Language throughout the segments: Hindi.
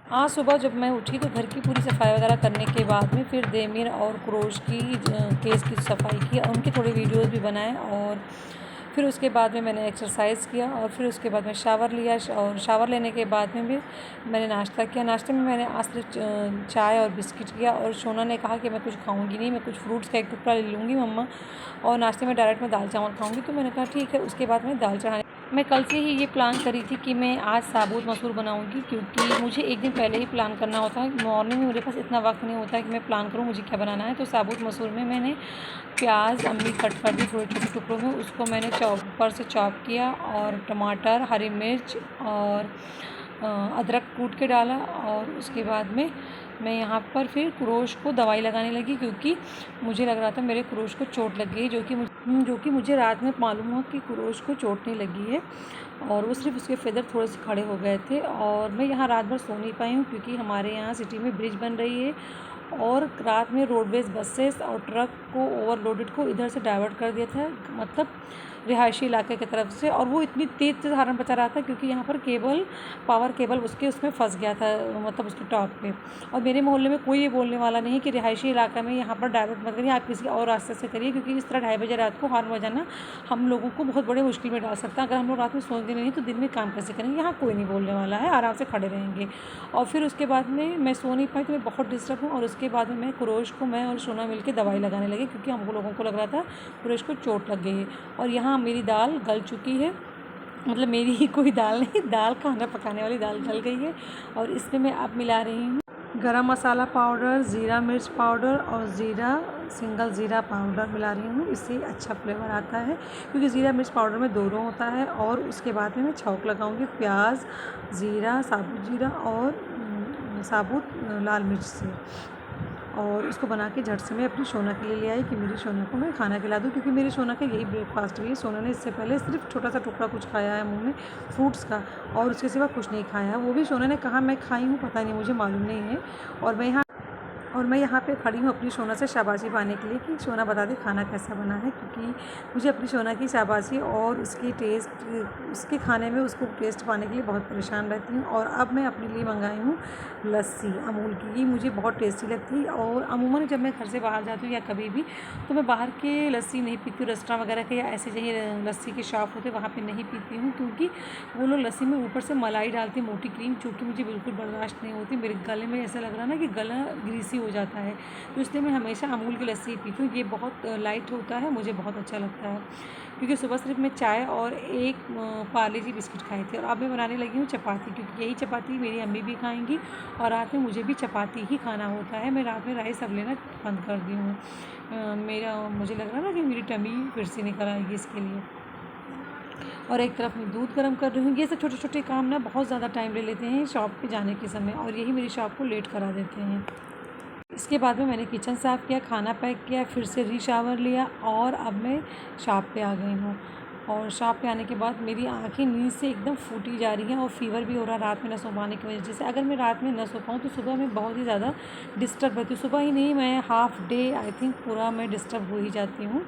आज सुबह जब मैं उठी तो घर की पूरी सफाई वगैरह करने के बाद में फिर देमिर और क्रोश की केस की सफाई की और उनके थोड़े वीडियोस भी बनाए। और फिर उसके बाद में मैंने एक्सरसाइज किया और फिर उसके बाद में शावर लिया और शावर लेने के बाद में भी मैंने नाश्ता किया। नाश्ते में मैंने आज सिर्फ चाय और बिस्किट किया और सोना ने कहा कि मैं कुछ खाऊंगी नहीं, मैं कुछ फ्रूट्स का एक टुकड़ा ले लूँगी मम्मा, और नाश्ते में डायरेक्ट मैं दाल चावल खाऊंगी। तो मैंने कहा ठीक है। उसके बाद मैं दाल चढ़ाने मैं कल से ही ये प्लान करी थी कि मैं आज साबुत मसूर बनाऊंगी, क्योंकि मुझे एक दिन पहले ही प्लान करना होता है। मॉर्निंग में मेरे पास इतना वक्त नहीं होता है कि मैं प्लान करूँ मुझे क्या बनाना है। तो साबुत मसूर में मैंने प्याज अम्मी कट कर दी थोड़े छोटे टुकड़ों में, उसको मैंने ऊपर से चॉप किया और टमाटर, हरी मिर्च और अदरक कूट के डाला। और उसके बाद में मैं यहाँ पर फिर क्रोश को दवाई लगाने लगी, क्योंकि मुझे लग रहा था मेरे क्रोश को चोट लग गई, जो कि मुझे रात में मालूम हुआ कि क्रोश को चोट नहीं लगी है और वो सिर्फ उसके फेदर थोड़े से खड़े हो गए थे। और मैं यहाँ रात भर सो नहीं पाई हूँ, क्योंकि हमारे यहाँ सिटी में ब्रिज बन रही है और रात में रोडवेज बसेस और ट्रक को ओवरलोडेड को इधर से डाइवर्ट कर दिया था, मतलब रिहायशी इलाके की तरफ से। और वो इतनी तेज़ से हॉर्न बजा रहा था क्योंकि यहाँ पर पावर केबल उसमें फंस गया था, मतलब उसके टॉप पे। और मेरे मोहल्ले में कोई ये बोलने वाला नहीं कि रिहायशी इलाका में यहाँ पर डाइवर्ट मत करिए, आप किसी और रास्ते से करिए, क्योंकि इस तरह 2:30 बजे रात को हॉर्न बजाना हम लोगों को बहुत बड़े मुश्किल में डाल सकता है। अगर हम लोग रात में सोएंगे नहीं तो दिन में काम कैसे करेंगे। यहाँ कोई नहीं बोलने वाला है, आराम से खड़े रहेंगे। और फिर उसके बाद में मैं सो नहीं पाई तो मैं बहुत डिस्टर्ब हूँ। और उसके बाद में मैं क्रोश को मैं और सोना मिल के दवाई लगाने लगे, क्योंकि हम लोगों को लग रहा था क्रोश को चोट लग गई है। और यहाँ मेरी दाल गल चुकी है, मतलब मेरी ही कोई दाल नहीं, दाल खाना पकाने वाली दाल गल गई है। और इसमें मैं अब मिला रही हूँ गरम मसाला पाउडर, ज़ीरा मिर्च पाउडर और सिंगल ज़ीरा पाउडर मिला रही हूँ। इससे अच्छा फ्लेवर आता है, क्योंकि ज़ीरा मिर्च पाउडर में दोनों होता है। और उसके बाद में मैं छौंक लगाऊंगी प्याज, ज़ीरा, साबुत ज़ीरा और साबुत लाल मिर्च से। और उसको बना के झट से मैं अपनी सोना के लिए ले आई कि मेरी सोना को मैं खाना खिला दूँ, क्योंकि मेरी सोना का यही ब्रेकफास्ट है। सोना ने इससे पहले सिर्फ छोटा सा टुकड़ा कुछ खाया है मुँह में फ्रूट्स का, और उसके सिवा कुछ नहीं खाया है। वो भी सोना ने कहा मैं खाई हूँ, पता नहीं, मुझे मालूम नहीं है। और मैं यहाँ पे खड़ी हूँ अपनी सोना से शाबाशी पाने के लिए कि सोना बता दे खाना कैसा बना है, क्योंकि मुझे अपनी सोना की शाबाशी और उसके खाने में उसको टेस्ट पाने के लिए बहुत परेशान रहती हूँ। और अब मैं अपने लिए मंगाई हूँ लस्सी अमूल की, ये मुझे बहुत टेस्टी लगती है। और अमूमन जब मैं घर से बाहर जाती हूँ या कभी भी, तो मैं बाहर के लस्सी नहीं पीती हूँ, रेस्टोरेंट वगैरह के या ऐसे जहीं लस्सी के शॉप होते वहाँ पर नहीं पीती हूँ, क्योंकि वो लोग लस्सी में ऊपर से मलाई डालती हैं, मोटी क्रीम, जो कि मुझे बिल्कुल बर्दाश्त नहीं होती। मेरे गले में ऐसा लग रहा है ना कि गला ग्रीसी हो जाता है, तो इसलिए मैं हमेशा अमूल की लस्सी पीती हूँ। ये बहुत लाइट होता है, मुझे बहुत अच्छा लगता है। क्योंकि सुबह सिर्फ मैं चाय और एक पार्ले जी बिस्किट खाए थे। और अब मैं बनाने लगी हूँ चपाती, क्योंकि यही चपाती मेरी अम्मी भी खाएंगी और रात में मुझे भी चपाती ही खाना होता है। मैं रात में राइस अब लेना बंद कर दी हूँ। मुझे लग रहा है ना कि मेरी टमी फिर से निकल आएगी इसके लिए। और एक तरफ मैं दूध गर्म कर रही हूँ। ये सब छोटे छोटे काम ना बहुत ज़्यादा टाइम ले लेते हैं शॉप पे जाने के समय, और यही मेरी शॉप को लेट करा देते हैं। इसके बाद में मैंने किचन साफ़ किया, खाना पैक किया, फिर से शावर लिया और अब मैं शॉप पे आ गई हूँ। और शॉप पे आने के बाद मेरी आँखें नींद से एकदम फूटी जा रही हैं और फ़ीवर भी हो रहा है रात में न सो पाने की वजह से। अगर मैं रात में न सो पाऊँ तो सुबह मैं बहुत ही ज़्यादा डिस्टर्ब रहती हूँ। सुबह ही नहीं, मैं हाफ़ डे आई थिंक पूरा मैं डिस्टर्ब हो ही जाती हूँ।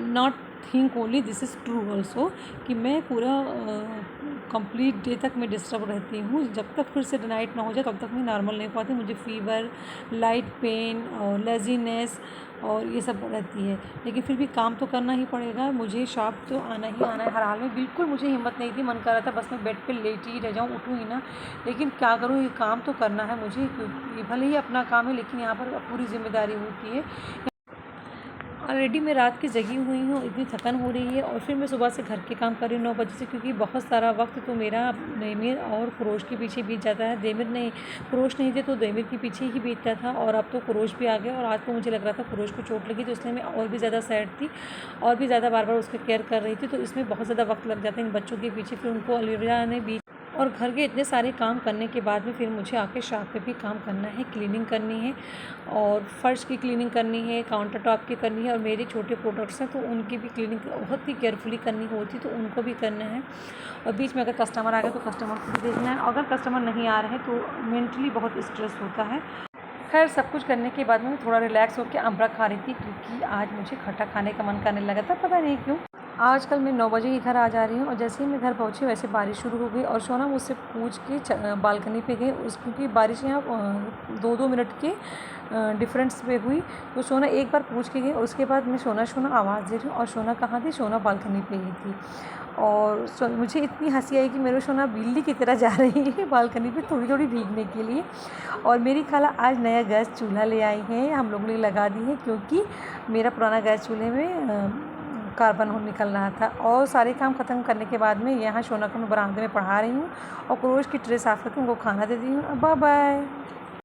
Not think only, this is true also, कि मैं पूरा कंप्लीट डे तक मैं डिस्टर्ब रहती हूँ। जब तक फिर से नाइट ना हो जाए तब तक मैं नॉर्मल नहीं हो पाती। मुझे फ़ीवर, लाइट पेन और लेज़ीनेस और ये सब रहती है, लेकिन फिर भी काम तो करना ही पड़ेगा। मुझे शॉप तो आना ही आना है हर हाल में। बिल्कुल मुझे हिम्मत नहीं थी, मन कर रहा था बस मैं बेड पे लेटी ही रह जाऊँ, उठूँ ही ना, लेकिन क्या करूँ, ये काम तो करना है मुझे, क्योंकि भले ही अपना काम है लेकिन यहाँ पर पूरी जिम्मेदारी होती है। ऑलरेडी मैं रात की जगी हुई हूँ, इतनी थकन हो रही है। और फिर मैं सुबह से घर के काम कर रही हूँ 9 बजे से, क्योंकि बहुत सारा वक्त तो मेरा देमिर और क्रोश के पीछे बीत जाता है। क्रोश नहीं थे तो देमिर के पीछे ही बीतता था, और अब तो क्रोश भी आ गया। और आज तो मुझे लग रहा था क्रोश को चोट लगी, तो इसलिए मैं और भी ज़्यादा सैड थी और भी ज़्यादा बार बार उसकी केयर कर रही थी। तो इसमें बहुत ज़्यादा वक्त लग जाता है इन बच्चों के पीछे। फिर उनको अलविदा ने बीच और घर के इतने सारे काम करने के बाद में फिर मुझे आके शॉप पे भी काम करना है, क्लीनिंग करनी है और फर्श की क्लीनिंग करनी है, काउंटर टॉप की करनी है। और मेरे छोटे प्रोडक्ट्स हैं तो उनकी भी क्लीनिंग बहुत ही केयरफुली करनी होती, तो उनको भी करना है। और बीच में अगर कस्टमर आ गए तो कस्टमर को भी देखना है। अगर कस्टमर नहीं आ रहे तो मेंटली बहुत स्ट्रेस होता है। खैर सब कुछ करने के बाद में थोड़ा रिलैक्स होकर अमरा खा रही थी, क्योंकि आज मुझे खट्टा खाने का मन करने लगा था, पता नहीं क्यों। आजकल मैं 9 बजे ही घर आ जा रही हूँ और जैसे ही मैं घर पहुँची वैसे बारिश शुरू हो गई और सोना मुझसे पूछ के बालकनी पे गई क्योंकि बारिश यहाँ 2-2 मिनट के डिफरेंस पे हुई। तो सोना एक बार पूछ के गई, उसके बाद मैं सोना सोना आवाज़ दे रही हूँ और सोना कहाँ थी? सोना बालकनी पे ही थी। और मुझे इतनी हंसी आई कि मेरी सोना बिल्ली की तरह जा रही है बालकनी पे थोड़ी-थोड़ी भीगने के लिए। और मेरी खाला आज नया गैस चूल्हा ले आई है, हम लोगों ने लगा दी है क्योंकि मेरा पुराना गैस चूल्हे में कार्बन निकल रहा था। और सारे काम ख़त्म करने के बाद में यहाँ सोना को मैं बरामदे में पढ़ा रही हूँ और क्रोश की ट्रे साफ़ करके उनको खाना दे दी हूँ। Bye bye.